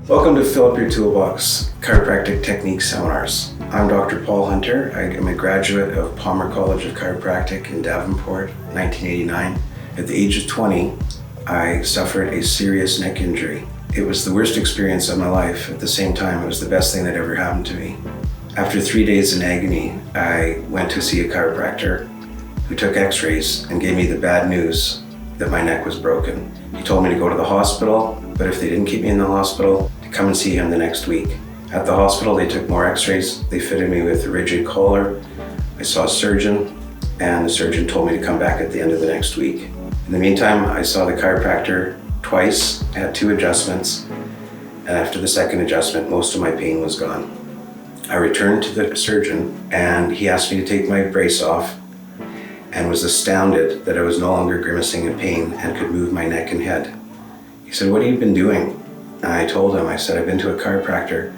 Welcome to Fill Up Your Toolbox Chiropractic Technique Seminars. I'm Dr. Paul Hunter. I am a graduate of Palmer College of Chiropractic in Davenport, 1989. At the age of 20, I suffered a serious neck injury. It was the worst experience of my life. At the same time, it was the best thing that ever happened to me. After 3 days in agony, I went to see a chiropractor who took x-rays and gave me the bad news that my neck was broken. He told me to go to the hospital, but if they didn't keep me in the hospital, to come and see him the next week. At the hospital, they took more x-rays. They fitted me with a rigid collar. I saw a surgeon, and the surgeon told me to come back at the end of the next week. In the meantime, I saw the chiropractor twice, had 2 adjustments, and after the second adjustment, most of my pain was gone. I returned to the surgeon, and he asked me to take my brace off, and was astounded that I was no longer grimacing in pain and could move my neck and head. He said, "What have you been doing?" And I told him, I said, "I've been to a chiropractor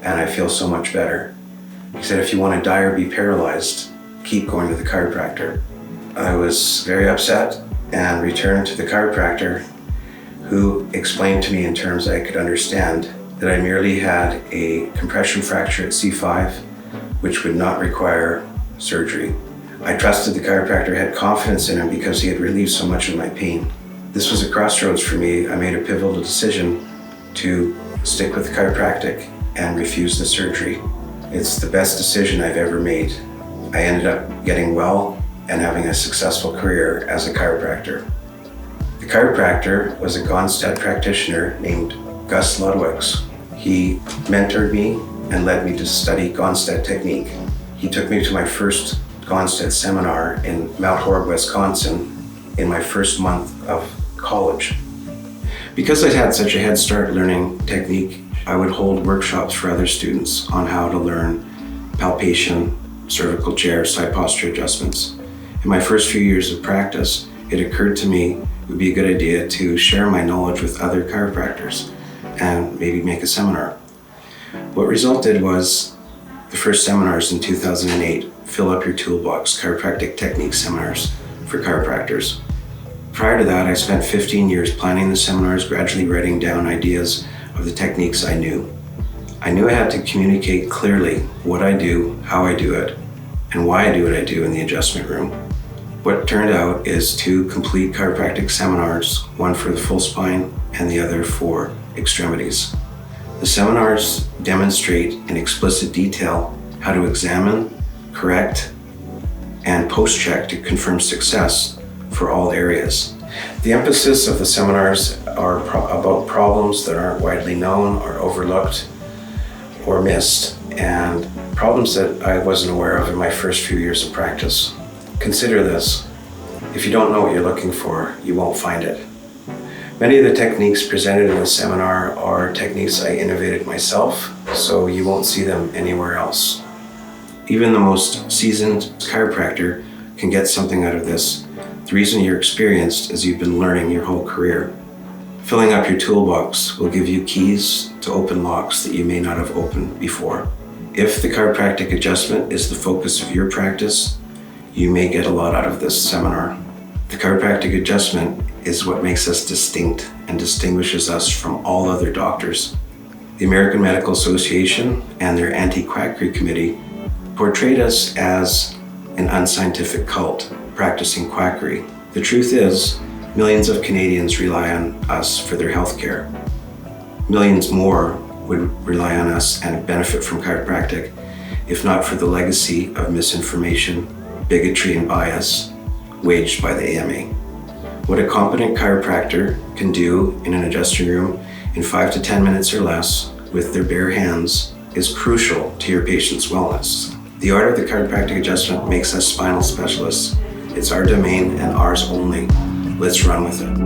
and I feel so much better." He said, "If you want to die or be paralyzed, keep going to the chiropractor." I was very upset and returned to the chiropractor, who explained to me in terms I could understand that I merely had a compression fracture at C5, which would not require surgery. I trusted the chiropractor, had confidence in him because he had relieved so much of my pain. This was a crossroads for me. I made a pivotal decision to stick with chiropractic and refuse the surgery. It's the best decision I've ever made. I ended up getting well and having a successful career as a chiropractor. The chiropractor was a Gonstead practitioner named Gus Ludwig's. He mentored me and led me to study Gonstead technique. He took me to my first Gonstead seminar in Mount Horeb, Wisconsin in my first month of college. Because I'd had such a head start learning technique, I would hold workshops for other students on how to learn palpation, cervical chair, side posture adjustments. In my first few years of practice, it occurred to me it would be a good idea to share my knowledge with other chiropractors and maybe make a seminar. What resulted was the first seminars in 2008, Fill Up Your Toolbox Chiropractic Technique Seminars for chiropractors. Prior to that, I spent 15 years planning the seminars, gradually writing down ideas of the techniques I knew. I knew I had to communicate clearly what I do, how I do it, and why I do what I do in the adjustment room. What turned out is 2 complete chiropractic seminars, one for the full spine and the other for extremities. The seminars demonstrate in explicit detail how to examine, correct, and post-check to confirm success for all areas. The emphasis of the seminars are about problems that aren't widely known or overlooked or missed, and problems that I wasn't aware of in my first few years of practice. Consider this: if you don't know what you're looking for, you won't find it. Many of the techniques presented in the seminar are techniques I innovated myself, so you won't see them anywhere else. Even the most seasoned chiropractor can get something out of this. The reason you're experienced is you've been learning your whole career. Filling up your toolbox will give you keys to open locks that you may not have opened before. If the chiropractic adjustment is the focus of your practice, you may get a lot out of this seminar. The chiropractic adjustment is what makes us distinct and distinguishes us from all other doctors. The American Medical Association and their anti-quackery committee portrayed us as an unscientific cult practicing quackery. The truth is, millions of Canadians rely on us for their health care. Millions more would rely on us and benefit from chiropractic if not for the legacy of misinformation, bigotry, and bias waged by the AMA. What a competent chiropractor can do in an adjusting room in 5 to 10 minutes or less with their bare hands is crucial to your patient's wellness. The art of the chiropractic adjustment makes us spinal specialists. It's our domain and ours only. Let's run with it.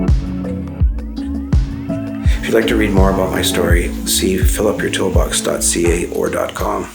If you'd like to read more about my story, see fillupyourtoolbox.ca or .com.